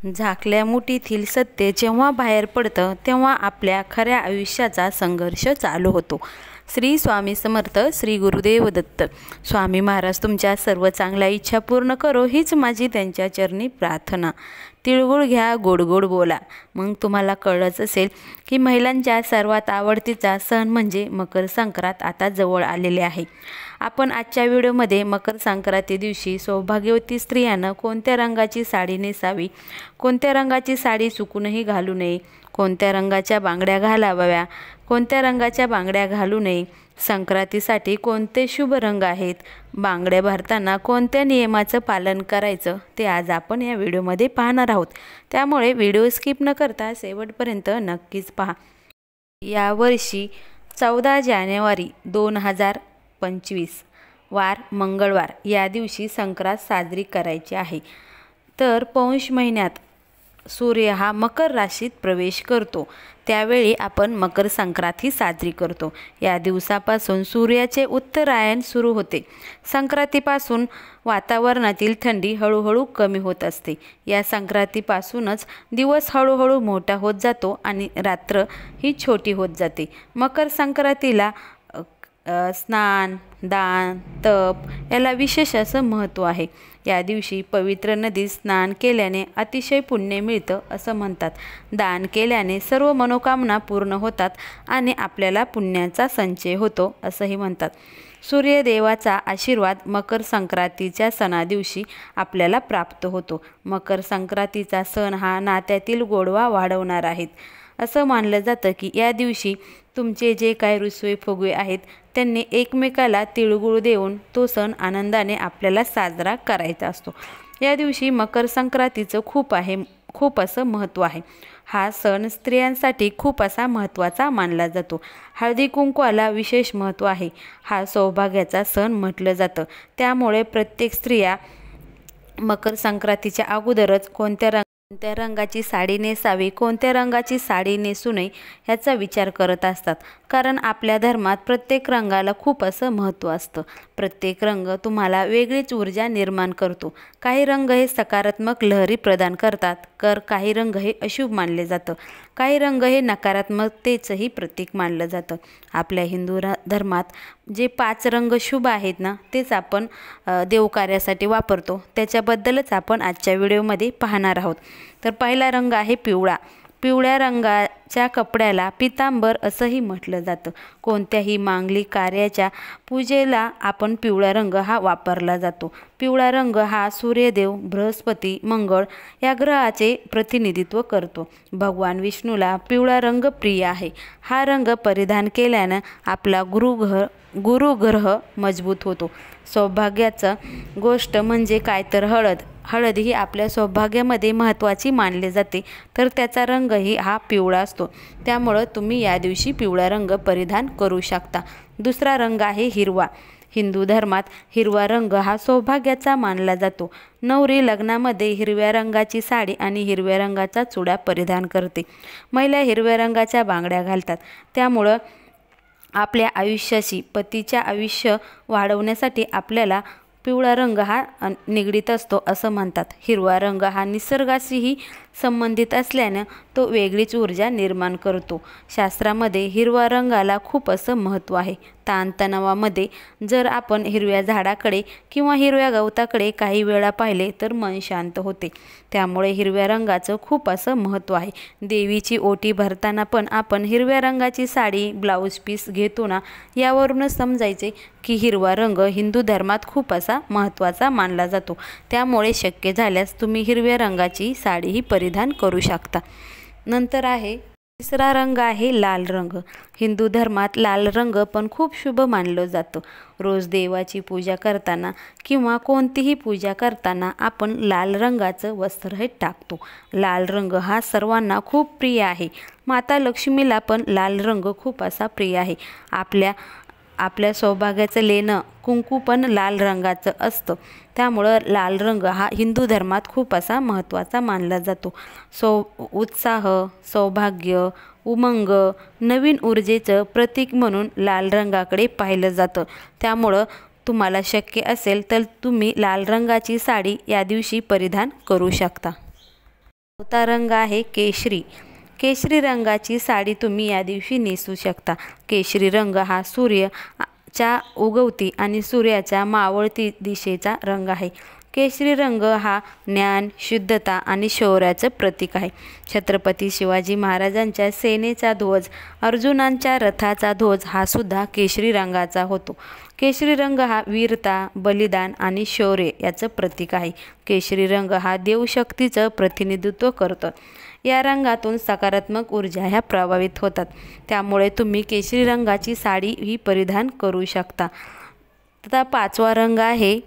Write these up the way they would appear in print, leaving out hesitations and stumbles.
झाकल्या मुठीतील सत्य जेव्हा बाहेर पडतं तेव्हा आपल्या खऱ्या आयुष्याचा संघर्ष चालू होतो। श्री स्वामी समर्थ, श्री गुरुदेव दत्त। स्वामी महाराज तुमच्या सर्व चांगल्या इच्छा पूर्ण करो हीच माझी त्यांच्या चरणी प्रार्थना। तिळगुळ घ्या, गोड गोड बोला। मग तुम्हाला कळलंच असेल की महिलांच्या सर्वात आवडतीचा सण म्हणजे मकर संक्रांत आता जवळ आलेले आहे। आपण आजच्या व्हिडिओमध्ये मकर संक्रांती दिवशी सौभाग्यवती स्त्रियांना कोणत्या रंगाची साडी नेसावी, कोणत्या रंगाची साडी चुकूनही घालू नये, कोणत्या रंगाच्या बांगड्या घालाव्या, कोणत्या रंगाच्या बांगड्या घालू नये, संक्रांतीसाठी कोणते शुभ रंग आहेत, बांगड्या भरताना कोणत्या नियमाचं पालन करायचं ते आज आपण या व्हिडिओमध्ये पाहणार आहोत। त्यामुळे व्हिडिओ स्किप न करता शेवटपर्यंत नक्कीच पहा। यावर्षी 14 जानेवारी 2025 वार मंगळवार या दिवशी संक्रांत साजरी करायची आहे। तर पौष महिन्यात सूर्य हा मकर राशीत प्रवेश करतो, त्यावेळी आपण मकर संक्रांत ही साजरी करतो। या दिवसापासून सूर्याचे उत्तरायण सुरू होते। संक्रांतीपासून वातावरणातील थंडी हळूहळू कमी होत असते। या संक्रांतीपासूनच दिवस हळूहळू मोठा होत जातो आणि रात्र ही छोटी होत जाते। मकर संक्रांतीला स्नान, दान, तप याला विशेष असं महत्त्व आहे। या दिवशी पवित्र नदीत स्नान केल्याने अतिशय पुण्य मिळतं असं म्हणतात। दान केल्याने सर्व मनोकामना पूर्ण होतात आणि आपल्याला पुण्याचा संचय होतो असंही म्हणतात। सूर्यदेवाचा आशीर्वाद मकर संक्रांतीच्या सणादिवशी आपल्याला प्राप्त होतो। मकर संक्रांतीचा सण हा नात्यातील गोडवा वाढवणार आहे। असं मानलं जातं की या दिवशी तुमचे जे काही रुसवे फुगवे आहेत त्यांनी एकमेकाला तिळगुळ देऊन तो सण आनंदाने आपल्याला साजरा करायचा असतो। या दिवशी मकर संक्रांतीचं खूप असं महत्त्व आहे। हा सण स्त्रियांसाठी खूप असा महत्त्वाचा मानला जातो। हळदी कुंकवाला विशेष महत्त्व आहे। हा सौभाग्याचा सण म्हटलं जातं। त्यामुळे प्रत्येक स्त्रिया मकर संक्रांतीच्या अगोदरच कोणत्या रंगाची साडी नेसावी, कोणत्या रंगाची साडी नेसू नये याचा विचार करत असतात। कारण आपल्या धर्मात प्रत्येक रंगाला खूप असं महत्त्व असतं। प्रत्येक रंग तुम्हाला वेगळीच ऊर्जा निर्माण करतो। काही रंग हे सकारात्मक लहरी प्रदान करतात, तर काही रंग हे अशुभ मानले जातं। काही रंग हे नकारात्मकतेचंही प्रतीक मानलं जातं। आपल्या हिंदू धर्मात जे 5 रंग शुभ आहेत ना तेच आपण देवकार्यासाठी वापरतो। त्याच्याबद्दलच आपण आजच्या व्हिडिओमध्ये पाहणार आहोत। तर पहिला रंग आहे पिवळा। पिवळ्या रंगाच्या कपड्याला पितांबर असंही म्हटलं जातं। कोणत्याही मांगलिक कार्याच्या पूजेला आपण पिवळा रंग हा वापरला जातो। पिवळा रंग हा सूर्यदेव, बृहस्पती, मंगळ या ग्रहाचे प्रतिनिधित्व करतो। भगवान विष्णूला पिवळा रंग प्रिय आहे। हा रंग परिधान केल्यानं आपला गुरुग्रह मजबूत होतो। सौभाग्याचं गोष्ट म्हणजे काय तर हळद ही आपल्या सौभाग्यामध्ये महत्त्वाची मानली जाते, तर त्याचा रंगही हा पिवळा असतो। त्यामुळं तुम्ही या दिवशी पिवळा रंग परिधान करू शकता। दुसरा रंग आहे हिरवा। हिंदू धर्मात हिरवा रंग हा सौभाग्याचा मानला जातो। नवरी लग्नामध्ये हिरव्या रंगाची साडी आणि हिरव्या रंगाचा चुडा परिधान करते। महिला हिरव्या रंगाच्या बांगड्या घालतात। त्यामुळं आपल्या आयुष्याशी, पतीच्या आयुष्य वाढवण्यासाठी आपल्याला पिवळा रंग हा निगडीत असतो असं म्हणतात। हिरवा रंग हा निसर्गाशीही संबंधित असल्यानं तो वेगळीच ऊर्जा निर्माण करतो। शास्त्रामध्ये हिरवा रंगाला खूप असं महत्त्व आहे। ताणतणावामध्ये जर आपण हिरव्या झाडाकडे किंवा हिरव्या गवताकडे काही वेळा पाहिले तर मन शांत होते। त्यामुळे हिरव्या रंगाचं खूप असं महत्त्व आहे। देवीची ओटी भरताना पण आपण हिरव्या रंगाची साडी, ब्लाऊज पीस घेतो ना, यावरूनच समजायचे की हिरवा रंग हिंदू धर्मात खूप असा महत्त्वाचा मानला जातो। त्यामुळे शक्य झाल्यास तुम्ही हिरव्या रंगाची साडीही परिधान करू शकता। नंतर आहे तिसरा रंग आहे लाल रंग। हिंदू धर्मात लाल रंग पण खूप शुभ मानलं जातं। रोज देवाची पूजा करताना किंवा कोणतीही पूजा करताना आपण लाल रंगाचं वस्त्र हे टाकतो। लाल रंग हा सर्वांना खूप प्रिय आहे। माता लक्ष्मीला पण लाल रंग खूप असा प्रिय आहे। आपल्या सौभाग्याचं लेणं कुंकू पण लाल रंगाचं असतं। त्यामुळं लाल रंग हा हिंदू धर्मात खूप असा महत्त्वाचा मानला जातो। उत्साह, सौभाग्य, उमंग, नवीन ऊर्जेचं प्रतीक म्हणून लाल रंगाकडे पाहिलं जातं। त्यामुळं तुम्हाला शक्य असेल तर तुम्ही लाल रंगाची साडी या दिवशी परिधान करू शकता। चौथा रंग आहे केशरी. केशरी रंगाची साडी तुम्ही या दिवशी नेसू शकता. केशरी रंग हा सूर्याच्या उगवती आणि सूर्याच्या मावळती दिशेचा रंग आहे. केशरी रंग हा ज्ञान, शुद्धता आणि शौर्याचं प्रतीक आहे. छत्रपती शिवाजी महाराजांच्या सेनेचा ध्वज, अर्जुनांच्या रथाचा ध्वज हा सुद्धा केशरी रंगाचा होतो. केशरी रंग हा वीरता, बलिदान आणि शौर्य याचं प्रतीक आहे. केशरी रंग हा देवशक्तीचं प्रतिनिधित्व करतो. या रंगातून सकारात्मक ऊर्जा ह्या प्रभावित होतात. त्यामुळे तुम्ही केशरी रंगाची साडी ही परिधान करू शकता. आता पाचवा रंग आहे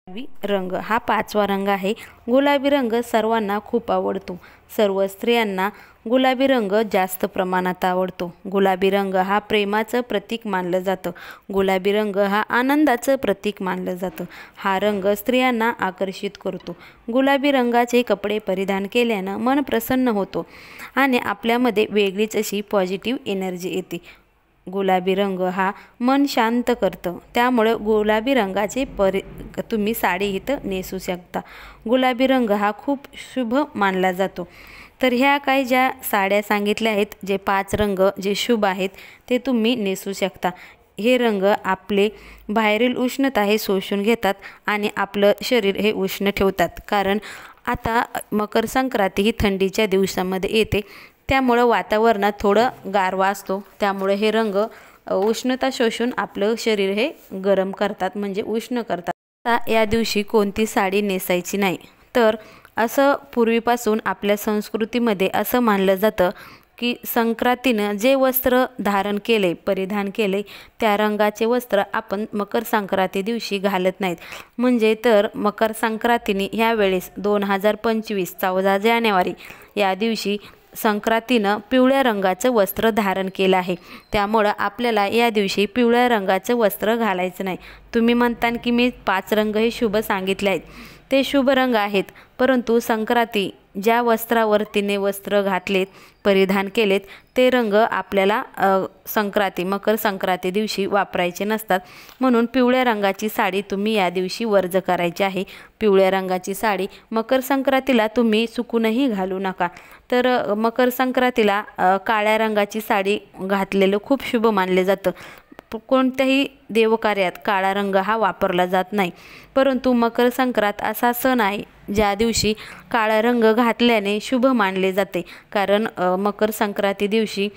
गुलाबी रंग. हा पाचवा रंग आहे. गुलाबी रंग सर्वांना खूप आवडतो. सर्व स्त्रियांना गुलाबी रंग जास्त प्रमाणात आवडतो. गुलाबी रंग हा प्रेमाचं प्रतीक मानलं जातं. गुलाबी रंग हा आनंदाचं प्रतीक मानलं जातं. हा रंग स्त्रियांना आकर्षित करतो. गुलाबी रंगाचे कपडे परिधान केल्यानं मन प्रसन्न होतो आणि आपल्यामध्ये वेगळीच अशी पॉझिटिव्ह एनर्जी येते. गुलाबी रंग हा मन शांत करतं. त्यामुळे गुलाबी रंगाचे तुम्ही साडी इथं नेसू शकता. गुलाबी रंग हा खूप शुभ मानला जातो. तर ह्या काही ज्या साड्या सांगितल्या आहेत, जे 5 रंग जे शुभ आहेत ते तुम्ही नेसू शकता. हे रंग आपले बाहेरील उष्णता हे शोषून घेतात आणि आपलं शरीर हे उष्ण ठेवतात. कारण आता मकर संक्रांती ही थंडीच्या दिवसामध्ये येते. त्यामुळं वातावरणात थोडं गारवा असतो. त्यामुळे हे रंग उष्णता शोषून आपलं शरीर हे गरम करतात, म्हणजे उष्ण करतात. आता या दिवशी कोणती साडी नेसायची नाही. तर असं पूर्वीपासून आपल्या संस्कृतीमध्ये असं मानलं जातं की संक्रांतीनं जे वस्त्र धारण केले, परिधान केले, त्या रंगाचे वस्त्र आपण मकर संक्रांती दिवशी घालत नाहीत. म्हणजे तर मकर संक्रांतीने ह्यावेळेस 2025 14 जानेवारी या दिवशी संक्रांतीनं पिवळ्या रंगाचं वस्त्र धारण केलं आहे. त्यामुळं आपल्याला या दिवशी पिवळ्या रंगाचं वस्त्र घालायचं नाही. तुम्ही म्हणता की मी 5 रंग हे शुभ सांगितले आहेत, ते शुभ रंग आहेत. परंतु संक्रांती ज्या वस्त्रावर तिने वस्त्र घातलेत, परिधान केलेत, ते रंग आपल्याला मकर संक्रांती दिवशी वापरायचे नसतात. म्हणून पिवळ्या रंगाची साडी तुम्ही या दिवशी वर्ज करायची आहे. पिवळ्या रंगाची साडी मकर संक्रांतीला तुम्ही चुकूनही घालू नका. तर मकर संक्रांतीला काळ्या रंगाची साडी घातलेलं खूप शुभ मानले जातं. कोणत्याही देवकार्यात काळा रंग हा वापरला जात नाही. परंतु मकर संक्रांत असा सण आहे ज्या दिवशी काळा रंग घातल्याने शुभ मानले जाते. कारण मकर संक्रांती दिवशी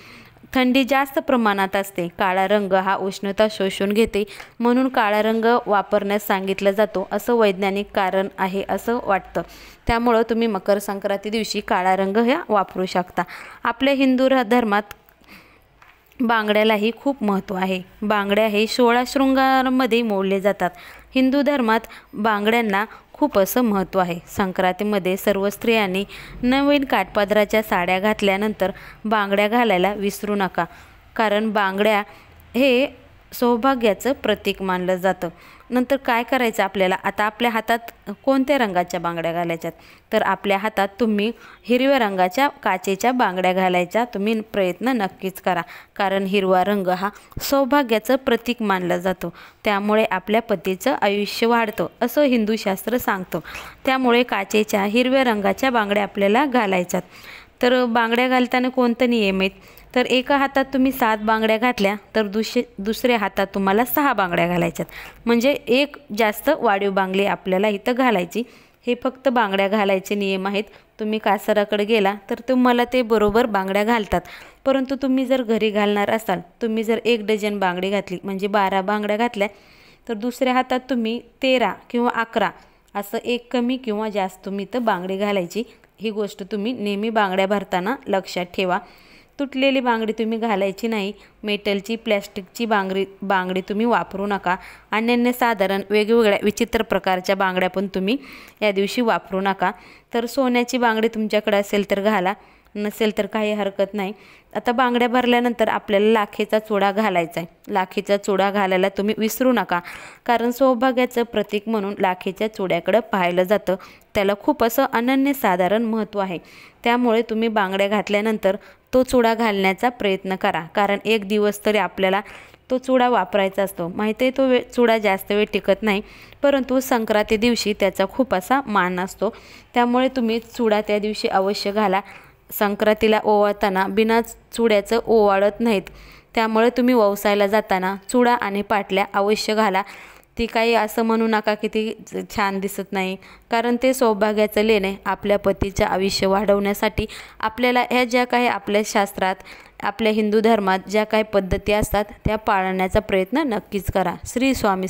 थंडी जास्त प्रमाणात असते. काळा रंग हा उष्णता शोषून घेते, म्हणून काळा रंग वापरण्यास सांगितला जातो. असं वैज्ञानिक कारण आहे असं वाटतं. त्यामुळं तुम्ही मकर संक्रांती दिवशी काळा रंग ह्या वापरू शकता. आपल्या हिंदू धर्मात बांगड्यालाही खूप महत्त्व आहे. बांगड्या हे 16 शृंगारामध्ये मोडले जातात. हिंदू धर्मात बांगड्यांना खूप असं महत्त्व आहे. संक्रांतीमध्ये सर्व स्त्रियांनी नवीन काठपदराच्या साड्या घातल्यानंतर बांगड्या घालायला विसरू नका. कारण बांगड्या हे सौभाग्याचं प्रतीक मानलं जातं. नंतर काय करायचं आपल्याला, आता आपल्या हातात कोणत्या रंगाच्या बांगड्या घालायच्यात, तर आपल्या हातात तुम्ही हिरव्या रंगाच्या काचेच्या बांगड्या घालायच्या तुम्ही प्रयत्न नक्कीच करा. कारण हिरवा रंग हा सौभाग्याचं प्रतीक मानला जातो. त्यामुळे आपल्या पतीचं आयुष्य वाढतं असं हिंदू शास्त्र सांगतं. त्यामुळे काचेच्या हिरव्या रंगाच्या बांगड्या आपल्याला घालायच्यात. तर बांगड्या घालताना कोणतं नियम आहेत, तर एका हातात तुम्ही 7 बांगड्या घातल्या तर दुसऱ्या हातात तुम्हाला 6 बांगड्या घालायच्यात. म्हणजे एक जास्त वाढीव बांगडी आपल्याला इथं घालायची. हे फक्त बांगड्या घालायचे नियम आहेत. तुम्ही कासाराकडे गेला तर तुम्हाला ते बरोबर बांगड्या घालतात. परंतु तुम्ही जर घरी घालणार असाल, तुम्ही जर 1 डझन बांगडी घातली म्हणजे 12 बांगड्या घातल्या, तर दुसऱ्या हातात तुम्ही 13 किंवा 11 असं एक कमी किंवा जास्त तुम्ही इथं बांगडी घालायची. ही गोष्ट तुम्ही नेहमी बांगड्या भरताना लक्षात ठेवा. तुटलेली बांगडी तुम्ही घालायची नाही. मेटलची, प्लॅस्टिकची बांगडी तुम्ही वापरू नका. अनन्यसाधारण वेगवेगळ्या विचित्र प्रकारच्या बांगड्या पण तुम्ही या दिवशी वापरू नका. तर सोन्याची बांगडी तुमच्याकडे असेल तर घाला, नसेल तर काही हरकत नाही. आता बांगड्या भरल्यानंतर आपल्याला लाखेचा चुडा घालायचा आहे. लाखेचा चुडा घालायला तुम्ही विसरू नका. कारण सौभाग्याचं प्रतीक म्हणून लाखेच्या चुड्याकडं पाहिलं जातं. त्याला खूप असं अनन्यसाधारण महत्त्व आहे. त्यामुळे तुम्ही बांगड्या घातल्यानंतर तो चुडा घालण्याचा प्रयत्न करा. कारण एक दिवस तरी आपल्याला तो चुडा वापरायचा असतो. माहिती आहे तो चुडा जास्त वेळ टिकत नाही, परंतु संक्रांती दिवशी त्याचा खूप असा मान असतो. त्यामुळे तुम्ही चुडा त्या दिवशी अवश्य घाला. संक्रांतीला ओवाळताना बिना चुड्याचं ओवाळत नाहीत. त्यामुळे तुम्ही ववसायला जाताना चुडा आणि पाटल्या अवश्य घाला. ती काही असं म्हणू नका की ती छान दिसत नाही, कारण ते सौभाग्याचं लेणे आपल्या पतीचं आयुष्य वाढवण्यासाठी आपल्याला ह्या ज्या काही आपल्या शास्त्रात, आपल्या हिंदू धर्मात ज्या काही पद्धती असतात त्या पाळण्याचा प्रयत्न नक्कीच करा. श्री स्वामी